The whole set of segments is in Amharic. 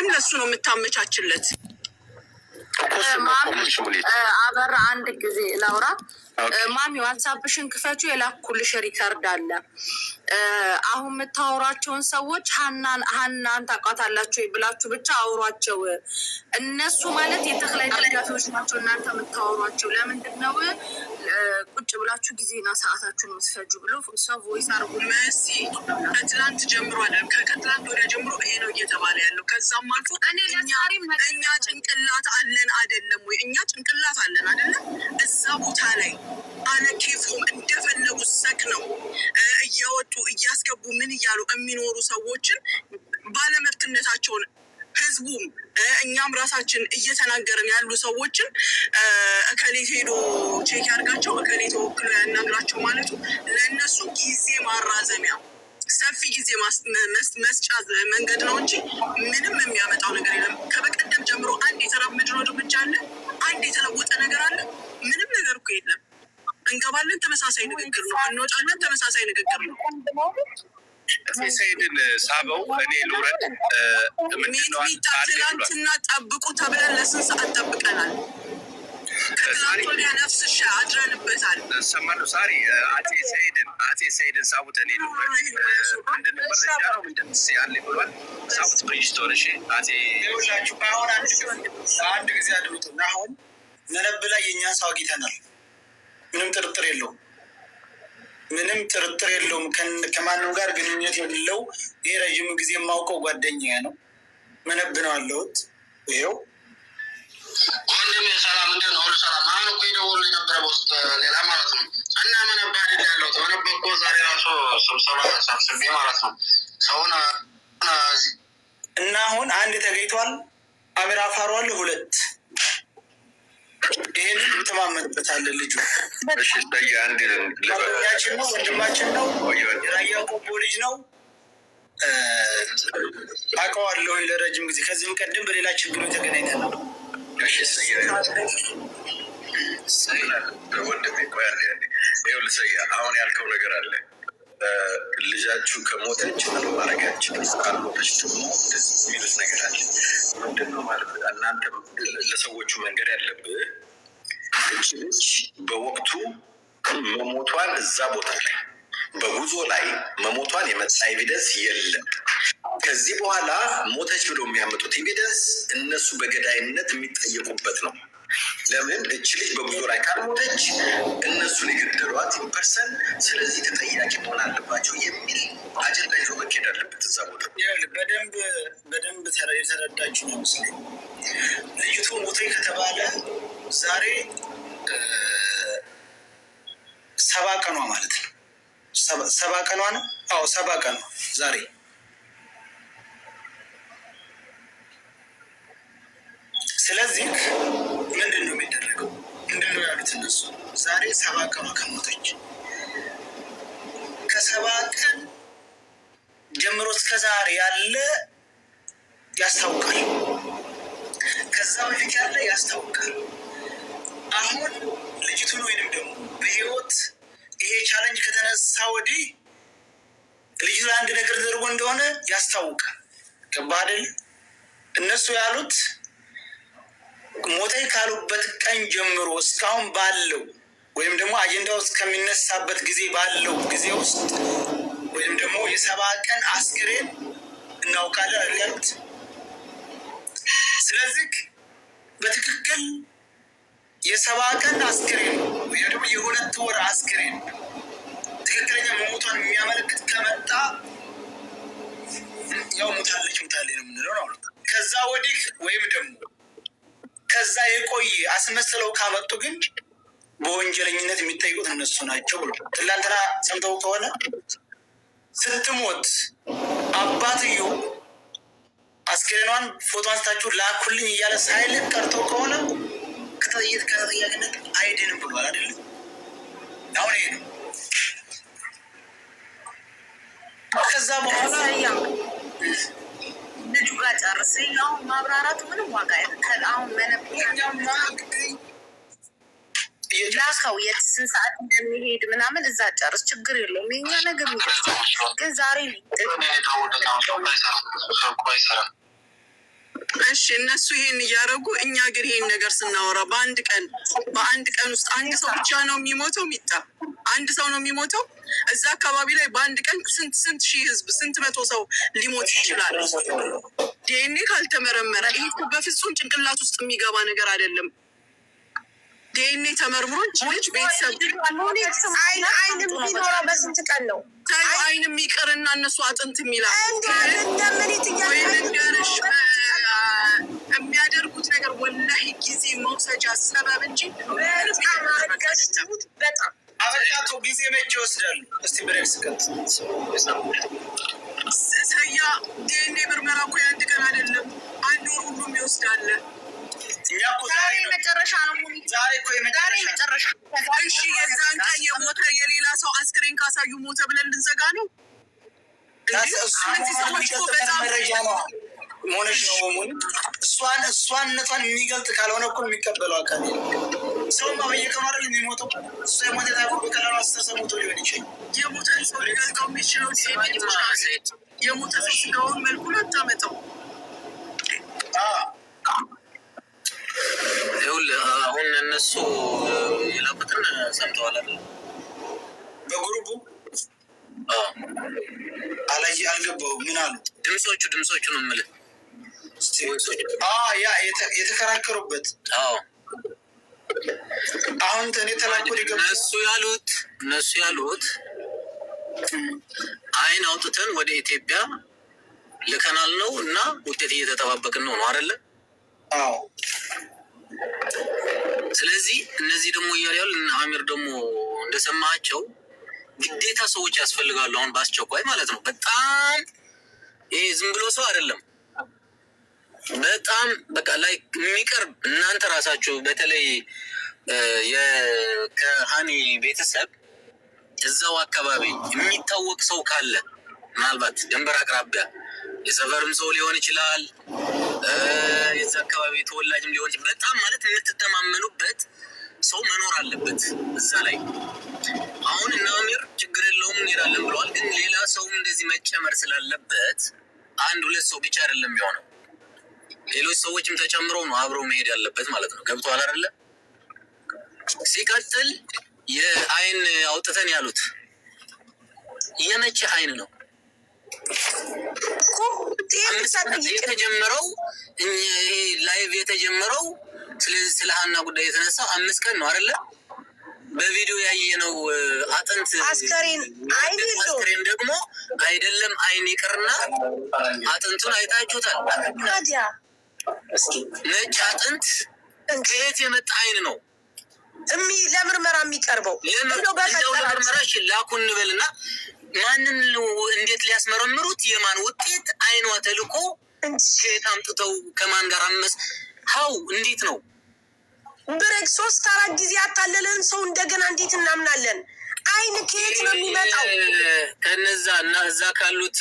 ወይም ለሱ ነው የምታመቻችለት? አበራ አንድ ጊዜ ላውራ። ማሚ ዋትሳፕሽን ክፈቹ፣ የላኩልሽ ሪከርድ አለ። አሁን የምታወሯቸውን ሰዎች ሀናን ታውቃታላችሁ ብላችሁ ብቻ አውሯቸው። እነሱ ማለት የተክላይ ደጋፊዎች ናቸው። እናንተ የምታወሯቸው ለምንድን ነው ቁጭ ብላችሁ ጊዜና ሰዓታችሁን የምትፈጁ ብሎ ሰው ቮይስ አርጉ። መሲ ከትላንት ጀምሮ አለ ከትላንት ወዲያ ጀምሮ ይሄ ነው እየተባለ ያለው። ከዛም አልፎ እኛ ጭንቅላት አለን አይደለም ወይ? እኛ ጭንቅላት አለን አይደለም? እዛ ቦታ ላይ አለ ኬፎም እንደፈለጉ ሰክ ነው እያወጡ እያስገቡ ምን እያሉ የሚኖሩ ሰዎችን ባለመብትነታቸውን ህዝቡም እኛም ራሳችን እየተናገርን ያሉ ሰዎችን እከሌት ሄዶ ቼክ ያርጋቸው እከሌት ተወክሎ ያናግራቸው ማለቱ ለእነሱ ጊዜ ማራዘሚያ ሰፊ ጊዜ መስጫ መንገድ ነው እንጂ ምንም የሚያመጣው ነገር የለም። ከበቀደም ጀምሮ አንድ የተራመድነው እርምጃ አለ፣ አንድ የተለወጠ ነገር አለ። ምንም ነገር እኮ የለም። እንገባለን፣ ተመሳሳይ ንግግር ነው። እንወጣለን፣ ተመሳሳይ ንግግር ነው። ሰይድን ሳበው እኔ ልውረድ። ሚጥሚጣ ትላንትና ጠብቁ ተብለን ለስንት ሰዓት ጠብቀናል? ከትላንት ወዲያ ነፍስሻ አድረንበታል። ሰማነው ሳሪ አፄ ሰይድን ሳቡት እኔ ልውረድ። ምንድን ነው መረጃ ነው ምንድን ያለ ብሏል። ሳቡት ፕሪስቶር እሺ አፄ ይኸውላችሁ አሁን አንድ ጊዜ አድሩትና አሁን ነነብ ላይ የእኛን ሰው አግኝተናል። ምንም ጥርጥር የለውም። ምንም ጥርጥር የለውም። ከማንም ጋር ግንኙነት የሌለው ይሄ ረዥም ጊዜ የማውቀው ጓደኛዬ ነው። መነብ ነው አለሁት። ይኸው ወንድሜ ሰላም፣ እንደት ነው? ሁሉ ሰላም? አሁን እኮ ይደውሉ የነበረ በውስጥ ሌላ ማለት ነው። እና መነባ አይደል ያለሁት። መነባ እኮ ዛሬ ራሱ ስብሰባ ሰብስቤ ማለት ነው ሰውን እና አሁን አንድ ተገኝቷል። አሚራ አፋሯል ሁለት ይሄንን እንተማመንበታለን። ልጁ ጓደኛችን ነው፣ ወንድማችን ነው፣ የራያ ቆቦ ልጅ ነው። አውቀዋለሁ ለረጅም ጊዜ። ከዚህም ቀደም በሌላ ችግሩ ተገናኝተን ነው። ወንድሜ ቆይ ይኸውልህ ሰያ አሁን ያልከው ነገር አለ። ልጃችሁ ከሞተች ምን ማድረጋችን ካልሞተች ደግሞ እንደዚህ የሚሉት ነገር አለ። ምንድን ነው ማለት እናንተ ለሰዎቹ መንገድ ያለብህ እች ልጅ በወቅቱ መሞቷን እዛ ቦታ ላይ በጉዞ ላይ መሞቷን የመጣ ኤቪደንስ የለም። ከዚህ በኋላ ሞተች ብሎ የሚያመጡት ኤቪደንስ እነሱ በገዳይነት የሚጠየቁበት ነው። ለምን እች ልጅ በጉዞ ላይ ካልሞተች እነሱን የገደሏት ፐርሰን ስለዚህ ተጠያቂ መሆን አለባቸው የሚል አጀንዳ ይዞ መኬድ አለበት እዛ ቦታ። በደንብ የተረዳችሁ ነው መስለኝ። ልጅቱ ሞተ ከተባለ ዛሬ 7 ቀኗ ማለት ነው። 7 ቀኗ ነው። አዎ 7 ቀኗ ዛሬ። ስለዚህ ምንድን ነው የሚደረገው? ምንድን ነው ያሉት እነሱ? ዛሬ 7 ቀኗ ከሞተች ከ7 ቀን ጀምሮ እስከ ዛሬ ያለ ያስታውቃል። ከዛ በፊት ያለ ያስታውቃል። አሁን ልጅቱን ወይንም ደግሞ በህይወት ይሄ ቻለንጅ ከተነሳ ወዲህ ልጅቱ አንድ ነገር ተደርጎ እንደሆነ ያስታውቃል። ገባህ አይደል? እነሱ ያሉት ሞተይ ካሉበት ቀን ጀምሮ እስካሁን ባለው ወይም ደግሞ አጀንዳው እስከሚነሳበት ጊዜ ባለው ጊዜ ውስጥ ወይም ደግሞ የ7 ቀን አስክሬን እናውቃለን አይደል ያሉት። ስለዚህ በትክክል የ7 ቀን አስክሬን ወይም ደግሞ የ2 ወር አስክሬን ትክክለኛ መሞቷን የሚያመለክት ከመጣ ያው ሞታለች ነው የምንለው ነው። ከዛ ወዲህ ወይም ደግሞ ከዛ የቆየ አስመስለው ካመጡ ግን በወንጀለኝነት የሚጠይቁት እነሱ ናቸው ብሎ ትላንትና ሰምተው ከሆነ ስትሞት አባትየው አስክሬኗን ፎቶ አንስታችሁ ላኩልኝ እያለ ሳይልክ ቀርቶ ከሆነ ከተጠያቂነት አይድንም ብሏል አይደለም። አሁን ይሄ ነው። ከዛ በኋላ ልጁ ጋር ጨርስ። አሁን ማብራራቱ ምንም ዋጋ አይደለም። አሁን ላከው የስንት ሰዓት እንደሚሄድ ምናምን እዛ ጨርስ፣ ችግር የለውም። የኛ ነገር ግን ዛሬ እሺ እነሱ ይሄን እያደረጉ እኛ ግን ይሄን ነገር ስናወራ በአንድ ቀን ውስጥ አንድ ሰው ብቻ ነው የሚሞተው። ሚጣ አንድ ሰው ነው የሚሞተው። እዛ አካባቢ ላይ በአንድ ቀን ስንት ሺህ ህዝብ ስንት መቶ ሰው ሊሞት ይችላል። ዲኤንኤ ካልተመረመረ ይህ በፍጹም ጭንቅላት ውስጥ የሚገባ ነገር አይደለም። ዲኤንኤ ተመርምሮ ልጅ ቤተሰብ አይንም ቢኖረው በስንት ቀን ነው? አይንም ይቅርና እነሱ አጥንት የሚላል የሚያደርጉት ነገር ወላሂ ጊዜ መውሰጃ ሰበብ እንጂ በጣም አበቃቶ ጊዜ መቼ ይወስዳሉ? እስቲ ብሬክስ ሰያ ዲኤንኤ ምርመራ እኮ የአንድ ቀን አይደለም፣ አንድ ወር ሁሉም ይወስዳል። ዛሬ መጨረሻ ነው። ዛሬ መጨረሻ። እሺ የዛን ቀን የሞተ የሌላ ሰው አስክሬን ካሳዩ ሞተ ብለን ልንዘጋ ነው? እነዚህ ሰዎች እኮ በጣም መረጃ ነው ሆነች ነው እሷነቷን የሚገልጥ ካልሆነ እኮ የሚቀበለው አካል ሰውማ በየቀኑ አይደል የሚሞተው። እሷ የሞተ ታቆ በቀላሉ አስተሳሰብ ሞቶ ሊሆን ይችላል። የሞተ ሰው ሊገልጠው የሚችለው የሞተ ሰው ስጋውን መልኩን አታመጠው። ይኸውልህ አሁን እነሱ የላኩትን ሰምተዋል አይደል? በግሩቡ አልገባሁም። ምን አሉ? ድምፆቹ ነው የምልህ። ያ የተከራከሩበት አሁን እኔ ተላኩ እነሱ ያሉት አይን አውጥተን ወደ ኢትዮጵያ ልከናል ነው እና ውጤት እየተጠባበቅን ነው አይደለ? አዎ። ስለዚህ እነዚህ ደግሞ እያሉ ያሉ እና አሚር ደግሞ እንደሰማቸው ግዴታ ሰዎች ያስፈልጋሉ አሁን በአስቸኳይ ማለት ነው። በጣም ይሄ ዝም ብሎ ሰው አይደለም። በጣም በቃ ላይ የሚቀርብ እናንተ ራሳችሁ በተለይ ከሀኒ ቤተሰብ እዛው አካባቢ የሚታወቅ ሰው ካለ ምናልባት ድንበር አቅራቢያ የሰፈርም ሰው ሊሆን ይችላል፣ የዛ አካባቢ ተወላጅም ሊሆን ይችላል። በጣም ማለት የምትተማመኑበት ሰው መኖር አለበት እዛ ላይ። አሁን እና አሚር ችግር የለውም እንሄዳለን ብለዋል። ግን ሌላ ሰውም እንደዚህ መጨመር ስላለበት አንድ ሁለት ሰው ብቻ አይደለም የሚሆነው፣ ሌሎች ሰዎችም ተጨምረው ነው አብረው መሄድ ያለበት ማለት ነው። ገብቶሃል አይደለ? ሲቀጥል የአይን አውጥተን ያሉት የመቼ አይን ነው የተጀመረው? ላይቭ የተጀመረው ስለ ሀና ጉዳይ የተነሳው 5 ቀን ነው አይደለ? በቪዲዮ ያየነው አጥንት አስከሬን ደግሞ አይደለም አይን ይቅርና አጥንቱን አይታችሁታል። ነጭ አጥንት ከየት የመጣ አይን ነው ለምርመራ የሚቀርበው? ለምርመራሽ ላኩ እንበልና ማንን እንዴት ሊያስመረምሩት? የማን ውጤት? አይኗ ተልኮ ከየት አምጥተው ከማን ጋር ሀው እንዴት ነው? ብሬክ 3-4 ጊዜ ያታለለን ሰው እንደገና እንዴት እናምናለን? አይን ከየት ነው የሚመጣው? ከነዛ እና እዛ ካሉት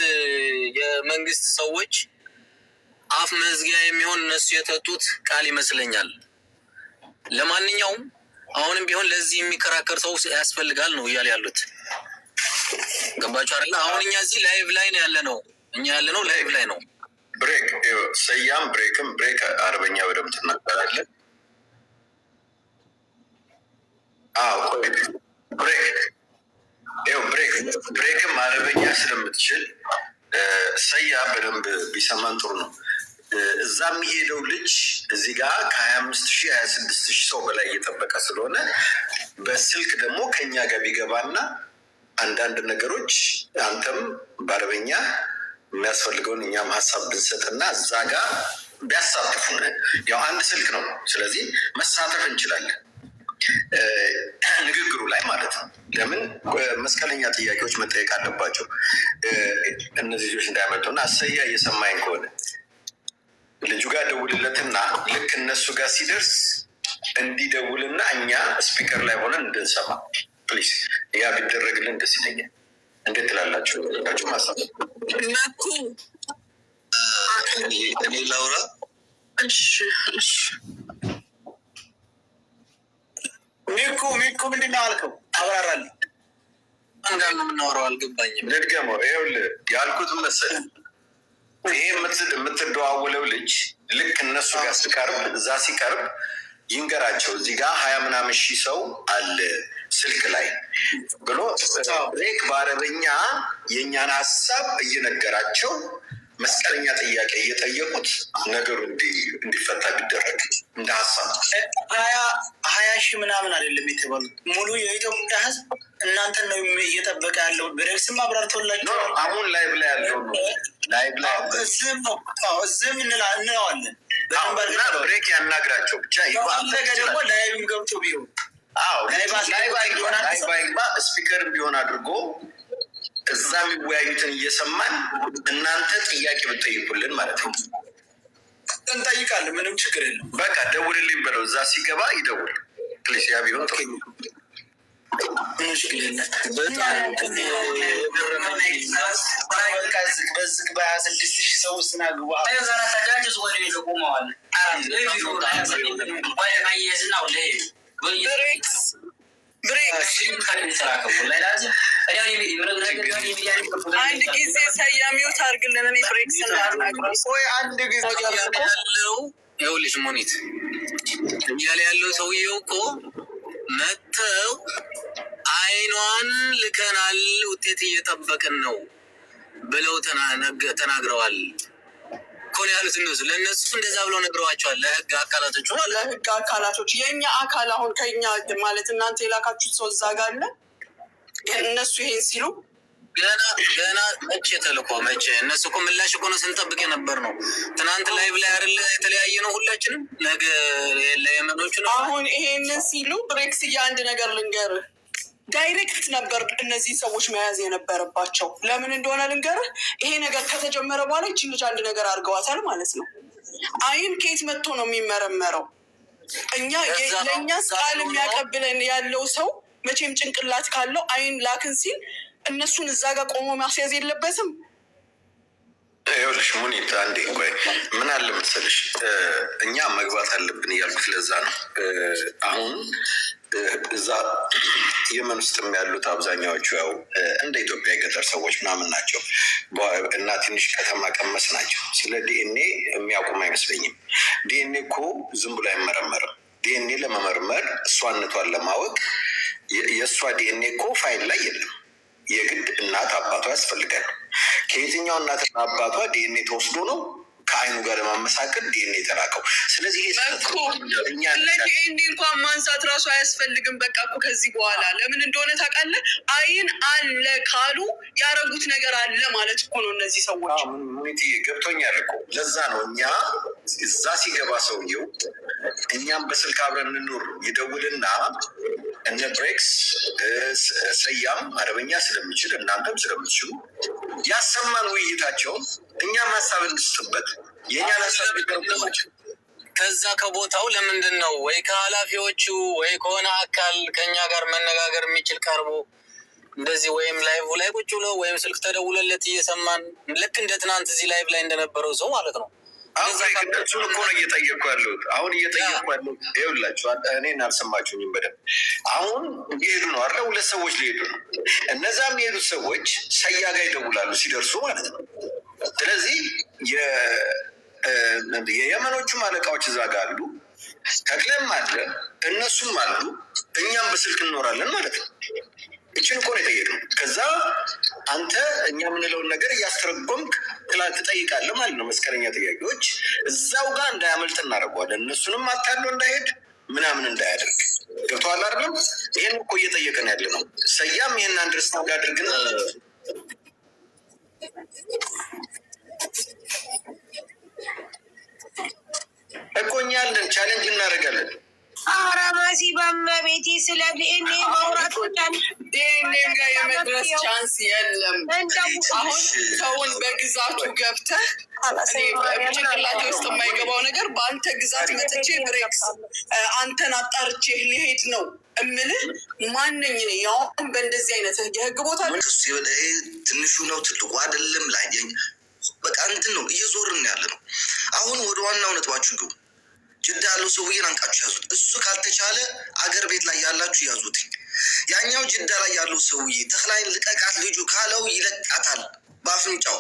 የመንግስት ሰዎች አፍ መዝጊያ የሚሆን እነሱ የተጡት ቃል ይመስለኛል። ለማንኛውም አሁንም ቢሆን ለዚህ የሚከራከር ሰው ያስፈልጋል ነው እያሉ ያሉት። ገባችሁ አይደለ? አሁን እኛ እዚህ ላይቭ ላይ ነው ያለነው። እኛ ያለነው ላይቭ ላይ ነው። ብሬክ ሰያም ብሬክም ብሬክ አረበኛ በደምብ ትናገራለህ። ብሬክም አረበኛ ስለምትችል ሰያ በደንብ ቢሰማን ጥሩ ነው። እዛ የሚሄደው ልጅ እዚህ ጋር ከ25,000 26,000 ሰው በላይ እየጠበቀ ስለሆነ በስልክ ደግሞ ከኛ ጋር ቢገባና አንዳንድ ነገሮች አንተም በአረበኛ የሚያስፈልገውን እኛም ሀሳብ ብንሰጥና እዛ ጋር ቢያሳትፉን፣ ያው አንድ ስልክ ነው። ስለዚህ መሳተፍ እንችላለን ንግግሩ ላይ ማለት ነው። ለምን መስቀለኛ ጥያቄዎች መጠየቅ አለባቸው እነዚህ ልጆች እንዳያመጡና አሰያ እየሰማኝ ከሆነ ልጁ ጋር ደውልለትና ልክ እነሱ ጋር ሲደርስ እንዲደውልና እኛ ስፒከር ላይ ሆነን እንድንሰማ ፕሊዝ። ያ ቢደረግልን ደስ ይለኛል። እንዴት ትላላችሁ? ላችሁ ማሳብ መኩ እኔ ላውራ። ሚኩ ምንድን ነው አልከው? አብራራለሁ። አንዳንድ የምናወራው አልገባኝም። ልድገመው። ይኸውልህ ያልኩት መሰለህ፣ ይሄ የምትደዋውለው ልጅ ልክ እነሱ ጋር ሲቀርብ እዛ ሲቀርብ ይንገራቸው እዚህ ጋር 20 ምናምን ሺህ ሰው አለ ስልክ ላይ ብሎ ብሬክ በአረበኛ የእኛን ሀሳብ እየነገራቸው መስቀለኛ ጥያቄ እየጠየቁት ነገሩ እንዲፈታ ቢደረግ እንደ ሀሳብ 20 ሺህ ምናምን አይደለም የተባሉት ሙሉ የኢትዮጵያ ሕዝብ እናንተን ነው እየጠበቀ ያለው። ብሬክስም አብራርቶላቸው አሁን ላይቭ ላይ ያለው ነው። ላይቭ ላይ እዝም እንለዋለን። ብሬክ ያናግራቸው ብቻ ይባለገ ደግሞ ላይቭም ገብቶ ቢሆን ላይቭ ስፒከር ቢሆን አድርጎ እዛ የሚወያዩትን እየሰማን እናንተ ጥያቄ ብትጠይቁልን ማለት ነው። እንጠይቃለን። ምንም ችግር የለም። በቃ ደውልልኝ በለው። እዛ ሲገባ ይደውል ፕሊስ። ያ ቢሆን በዝግ በ26 ሺህ ሰው ስናግባ አንድ ጊዜ ሰያሚው ታርግልን። እኔ ብሬክስ አንድ ጊዜ ያለው ይኸውልሽ ሙኒት እያለ ያለው ሰውዬው እኮ መተው አይኗን ልከናል ውጤት እየጠበቅን ነው ብለው ተናግረዋል እኮ ነው ያሉት። እነሱ ለእነሱ እንደዛ ብለው ነግረዋቸዋል። ለህግ አካላቶች ለህግ አካላቶች የእኛ አካል አሁን ከኛ ማለት እናንተ የላካችሁት ሰው እዛ ጋር አለ። እነሱ ይሄን ሲሉ ገና መቼ ተልኮ መቼ እነሱ እኮ ምላሽ እኮ ነው ስንጠብቅ የነበር ነው። ትናንት ላይቭ ላይ አይደለ የተለያየ ነው ሁላችንም። ነገ ለየመኖቹ ነው አሁን ይሄንን ሲሉ ብሬክስ አንድ ነገር ልንገርህ፣ ዳይሬክት ነበር እነዚህ ሰዎች መያዝ የነበረባቸው። ለምን እንደሆነ ልንገርህ። ይሄ ነገር ከተጀመረ በኋላ ይህችን ልጅ አንድ ነገር አድርገዋታል ማለት ነው። አይን ከየት መጥቶ ነው የሚመረመረው? እኛ ለእኛ ቃል የሚያቀብለን ያለው ሰው መቼም ጭንቅላት ካለው አይን ላክን ሲል እነሱን እዛ ጋር ቆሞ ማስያዝ የለበትም። ይኸውልሽ ሙኒት አንዴ ቆይ፣ ምን አለ መሰለሽ እኛ መግባት አለብን እያልኩት ለዛ ነው። አሁን እዛ የመን ውስጥም ያሉት አብዛኛዎቹ ያው እንደ ኢትዮጵያ የገጠር ሰዎች ምናምን ናቸው እና ትንሽ ከተማ ቀመስ ናቸው። ስለ ዲኤንኤ የሚያውቁም አይመስለኝም። ዲኤንኤ እኮ ዝም ብሎ አይመረመርም። ዲኤንኤ ለመመርመር እሷነቷን ለማወቅ የእሷ ዲኤንኤ እኮ ፋይል ላይ የለም። የግድ እናት አባቷ ያስፈልጋል። ከየትኛው እናትና አባቷ ዲኤንኤ ተወስዶ ነው ከአይኑ ጋር ለማመሳከል ዲኤንኤ የተላከው? ስለዚህ ዲኤንኤ እንኳን ማንሳት ራሱ አያስፈልግም። በቃ እኮ ከዚህ በኋላ ለምን እንደሆነ ታውቃለህ? አይን አለ ካሉ ያረጉት ነገር አለ ማለት እኮ ነው። እነዚህ ሰዎች ሙኒቲ ገብቶኛል እኮ ለዛ ነው እኛ እዛ ሲገባ ሰውየው እኛም በስልክ አብረን እንኑር ይደውልና እነ ብሬክስ ሰያም አረበኛ ስለሚችል እናንተም ስለምትችሉ ያሰማን ውይይታቸውን እኛም ሀሳብ እንስጥበት። የእኛን ሀሳብ ሊቀርቡላቸው ከዛ ከቦታው ለምንድን ነው ወይ ከኃላፊዎቹ ወይ ከሆነ አካል ከኛ ጋር መነጋገር የሚችል ቀርቦ እንደዚህ ወይም ላይቭ ላይ ቁጭ ብሎ ወይም ስልክ ተደውለለት እየሰማን ልክ እንደ ትናንት እዚህ ላይቭ ላይ እንደነበረው ሰው ማለት ነው። እሱን እኮ ነው እየጠየቅኩ ያለሁት። አሁን እየጠየቅኩ ያለሁት ይኸውላችሁ፣ እኔን አልሰማችሁኝም በደንብ። አሁን እየሄዱ ነው አለ 2 ሰዎች ሊሄዱ ነው። እነዛ የሚሄዱት ሰዎች ሰያ ጋር ይደውላሉ ሲደርሱ ማለት ነው። ስለዚህ የየመኖቹም አለቃዎች እዛ ጋር አሉ፣ ተክለም አለ፣ እነሱም አሉ፣ እኛም በስልክ እንኖራለን ማለት ነው። እችን እኮ ነው የጠየቅነው። ከዛ አንተ እኛ የምንለውን ነገር እያስተረጎምክ ትጠይቃለህ ማለት ነው። መስቀለኛ ጥያቄዎች እዛው ጋር እንዳያመልጥ እናደርገዋለን። እነሱንም አታሎ እንዳይሄድ ምናምን እንዳያደርግ ገብቶሃል አይደለም? ይሄን እኮ እየጠየቀን ያለ ነው። ሰያም ይሄን አንደርስታንድ አድርግና እኮ እኛ ያለን ቻሌንጅ እናደርጋለን። አራማሲ በመቤቴ ስለ ዲኤንኤ ማውራት ወዳል ዲኤንኤ ጋር የመድረስ ቻንስ የለም። አሁን ሰውን በግዛቱ ገብተህ ጭንቅላቴ ውስጥ የማይገባው ነገር በአንተ ግዛት መጥቼ ብሬክስ አንተን አጣርቼ ሊሄድ ነው እምልህ ማንኝ ነ ያውም በእንደዚህ አይነት የህግ ቦታ ትንሹ ነው ትልቁ አይደለም። ላየኝ በቃ እንትን ነው እየዞርን ያለ ነው። አሁን ወደ ዋናው ነጥባችሁ ግቡ። ጅዳ ያለው ሰውዬን አንቃችሁ ያዙት። እሱ ካልተቻለ አገር ቤት ላይ ያላችሁ ያዙት። ያኛው ጅዳ ላይ ያለው ሰውዬ ተክላይን ልቀቃት ልጁ ካለው ይለቃታል በአፍንጫው።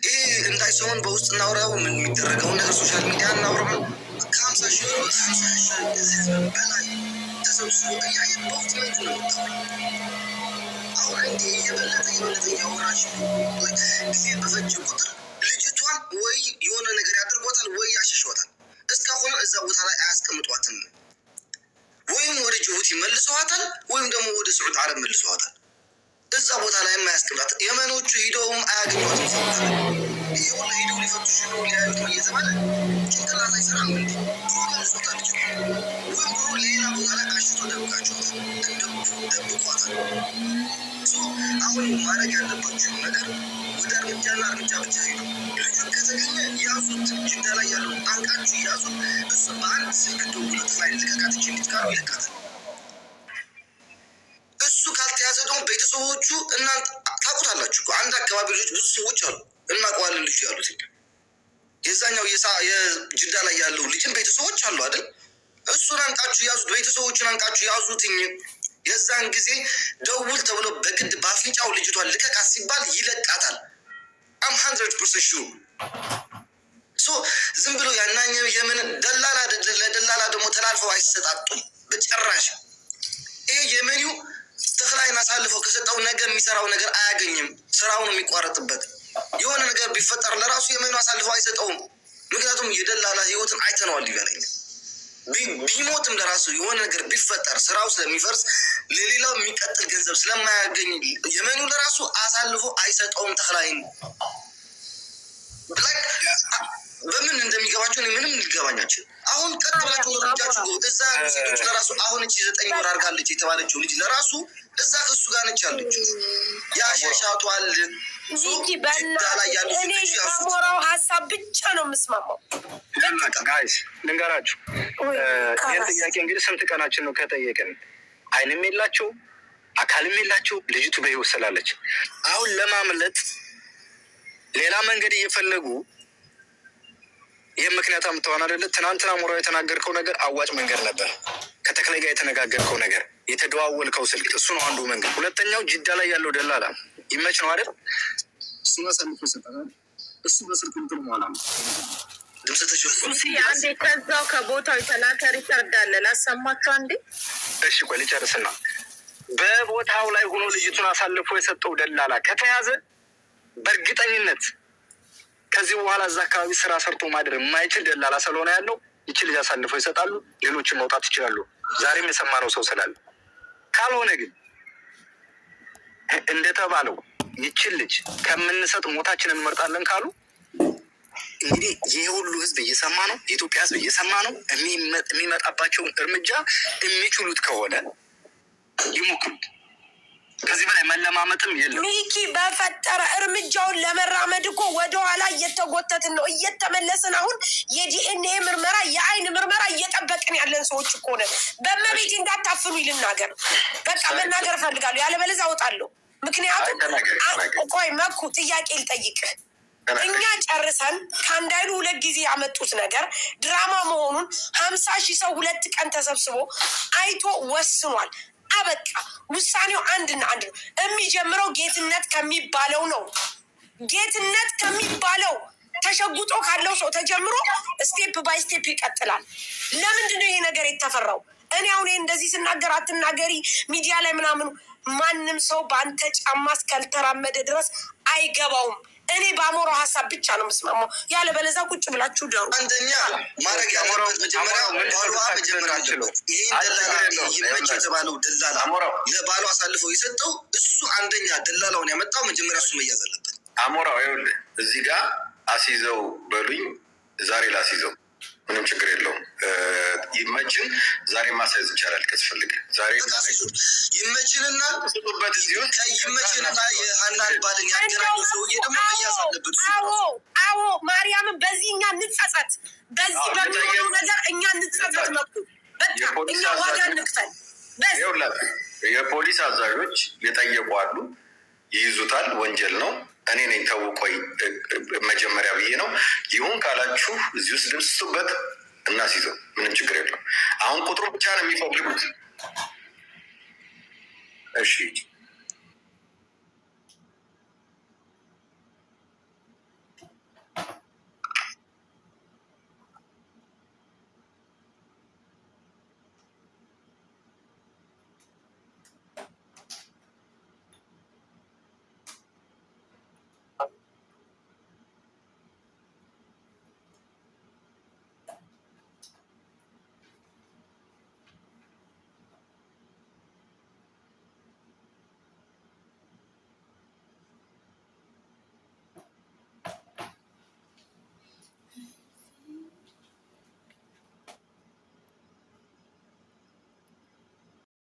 ይሄ እንዳይሰውን በውስጥ እናውራው፣ ምን የሚደረገውን ነገር ሶሻል ሚዲያ እናውራው። ከ50 ሺህ በላይ ተሰብስቦ እያየ በውስጥ ቤት ነው የምታወራው። አሁን እንዲ የበለጠ እያወራች ጊዜ በፈጀ ቁጥር ልጅቷን ወይ የሆነ ነገር ያደርጓታል ወይ ያሸሸዋታል። እስካሁን እዛ ቦታ ላይ አያስቀምጧትም። ወይም ወደ ጅቡቲ መልሰዋታል ወይም ደግሞ ወደ ስዑድ አረብ መልሰዋታል። እዛ ቦታ ላይ የማያስቀምጣት የመኖቹ ሂደውም አያገኟትም። ሰው ይህ ሁላ ሂደው ሊፈቱሽ ነው ሊያዩት ነው እየተባለ ጭንቅላት አይሰራም። እንዲ ድሮ መልሶታለች ወይም ድሮ ሌላ ቦታ ላይ አሽቶ ደብቃቸዋታል፣ ደብቋታል። አሁን ማድረግ ያለባቸው ነገር ወደ እርምጃና እርምጃ ብቻ ሄዱ። ልጁን ከተገኘ ያዙት፣ ጅዳ ላይ ያለው አንቃችሁ ያዙት። እሱ በአንድ ስልክ ደውለት ላይ ልቀቃት ልጅ ካሉ ይለቃታል። እሱ ካልተያዘ ደግሞ ቤተሰቦቹ እናንተ ታውቁታላችሁ እኮ አንድ አካባቢ ልጆች ብዙ ሰዎች አሉ እናውቀዋለን ልጁ ያሉት የዛኛው የጅዳ ላይ ያለው ልጅን ቤተሰቦች አሉ አይደል? እሱን አንቃችሁ ያዙት፣ ቤተሰቦቹን አንቃችሁ ያዙትኝ። የዛን ጊዜ ደውል ተብሎ በግድ በአፍንጫው ልጅቷን ልቀቃት ሲባል ይለቃታል። አም 100% ሹር። ዝም ብሎ ያናኘ የምን ደላላ ለደላላ ደግሞ ተላልፈው አይሰጣጡም በጭራሽ። ይሄ የመኒው ተክላይን አሳልፈው ከሰጠው ነገር የሚሰራው ነገር አያገኝም። ስራው ነው የሚቋረጥበት። የሆነ ነገር ቢፈጠር ለራሱ የመኑ አሳልፈው አይሰጠውም። ምክንያቱም የደላላ ህይወትን አይተነዋል ይበላኝ። ቢሞትም ለራሱ የሆነ ነገር ቢፈጠር ስራው ስለሚፈርስ ለሌላው የሚቀጥል ገንዘብ ስለማያገኝ የመኑ ለራሱ አሳልፎ አይሰጠውም። ተክላይን በምን እንደሚገባቸው ምንም ሊገባኛቸው። አሁን ቀጥ ብላችሁ ወርጃችሁ እዛ ሴቶች ለራሱ አሁን እቺ 9 ወር አድርጋለች የተባለችው ልጅ ለራሱ እዛ ከሱ ጋር ነች ያለችው። ያሸሻቷል ላይ ያሉ አሞራው ሀሳብ ብቻ ነው የምስማማው። ጋይስ ልንገራችሁ፣ ይህን ጥያቄ እንግዲህ ስንት ቀናችን ነው ከጠየቅን? አይንም የላቸው አካልም የላቸው። ልጅቱ በህይወት ስላለች አሁን ለማምለጥ ሌላ መንገድ እየፈለጉ ይህ ምክንያት አምጥተዋን አይደለ? ትናንትና ሞራ የተናገርከው ነገር አዋጭ መንገድ ነበር። ከተክላይ ጋር የተነጋገርከው ነገር፣ የተደዋወልከው ስልክ፣ እሱ ነው አንዱ መንገድ። ሁለተኛው ጅዳ ላይ ያለው ደላላ ይመች ነው አይደል? እሱ መሰልኩ ይሰጣል። እሱ በስልክ ምትል ኋላ አንዴ ከዛው ከቦታው የተላከ ሪከርድ አለ ላሰማችሁ አንዴ። እሺ ቆይ ልጨርስና፣ በቦታው ላይ ሆኖ ልጅቱን አሳልፎ የሰጠው ደላላ ከተያዘ በእርግጠኝነት ከዚህ በኋላ እዛ አካባቢ ስራ ሰርቶ ማደር የማይችል ደላላ ስለሆነ ያለው ይቺ ልጅ አሳልፈው ይሰጣሉ፣ ሌሎችን መውጣት ይችላሉ። ዛሬም የሰማነው ሰው ስላለ። ካልሆነ ግን እንደተባለው ይቺን ልጅ ከምንሰጥ ሞታችንን እንመርጣለን ካሉ እንግዲህ ይህ ሁሉ ህዝብ እየሰማ ነው፣ የኢትዮጵያ ህዝብ እየሰማ ነው። የሚመጣባቸውን እርምጃ የሚችሉት ከሆነ ይሞክሩት። ከዚህ በላይ መለማመጥም የለም። ሚኪ በፈጠረ እርምጃውን ለመራመድ እኮ ወደኋላ እየተጎተትን ነው፣ እየተመለስን። አሁን የዲኤንኤ ምርመራ፣ የአይን ምርመራ እየጠበቅን ያለን ሰዎች እኮ ነን። በመቤት እንዳታፍኑ ይልናገር። በቃ መናገር እፈልጋለሁ፣ ያለበለዚያ አወጣለሁ። ምክንያቱም ቆይ መኩ ጥያቄ ልጠይቅህ። እኛ ጨርሰን ከአንድ አይሉ 2 ጊዜ ያመጡት ነገር ድራማ መሆኑን 50 ሺህ ሰው 2 ቀን ተሰብስቦ አይቶ ወስኗል። አበቃ። ውሳኔው አንድና አንድ ነው። የሚጀምረው ጌትነት ከሚባለው ነው። ጌትነት ከሚባለው ተሸጉጦ ካለው ሰው ተጀምሮ ስቴፕ ባይ ስቴፕ ይቀጥላል። ለምንድን ነው ይሄ ነገር የተፈራው? እኔ አሁን እንደዚህ ስናገር አትናገሪ ሚዲያ ላይ ምናምኑ፣ ማንም ሰው በአንተ ጫማ እስካልተራመደ ድረስ አይገባውም። እኔ በአሞራው ሀሳብ ብቻ ነው የምስማማው። ያለ በለዛ ቁጭ ብላችሁ ደሩ። አንደኛ ማድረግ ያለበት መጀመሪያ ባሏ መጀመር አለበት። ይህን ደላላ ይመች የተባለው ደላላ ለባሏ አሳልፈው የሰጠው እሱ አንደኛ ደላላውን ያመጣው መጀመሪያ እሱ መያዝ አለበት። አሞራው ይኸውልህ እዚህ ጋር አስይዘው በሉኝ፣ ዛሬ ላስይዘው ምንም ችግር የለውም። ይመችን ዛሬ ማሳየት ይቻላል። ከስፈልግ ዛሬ ይመችንና ይመችንና የሀናን ባልን ያገናኙ ሰውዬ ደግሞ መያዝ አለበት። አዎ ማርያምን በዚህ እኛ እንጸጸት፣ በዚህ በሚሆነው ነገር እኛ እንጸጸት። መኩ በቃ እኛ ዋጋ እንክፈል። የፖሊስ አዛዦች የጠየቁ አሉ፣ ይይዙታል። ወንጀል ነው። እኔ ነኝ ተውቆይ መጀመሪያ ብዬ ነው። ይሁን ካላችሁ እዚህ ውስጥ ድምፅ ስጡበት፣ እናስይዘው፣ ምንም ችግር የለም። አሁን ቁጥሩ ብቻ ነው የሚፈልጉት። እሺ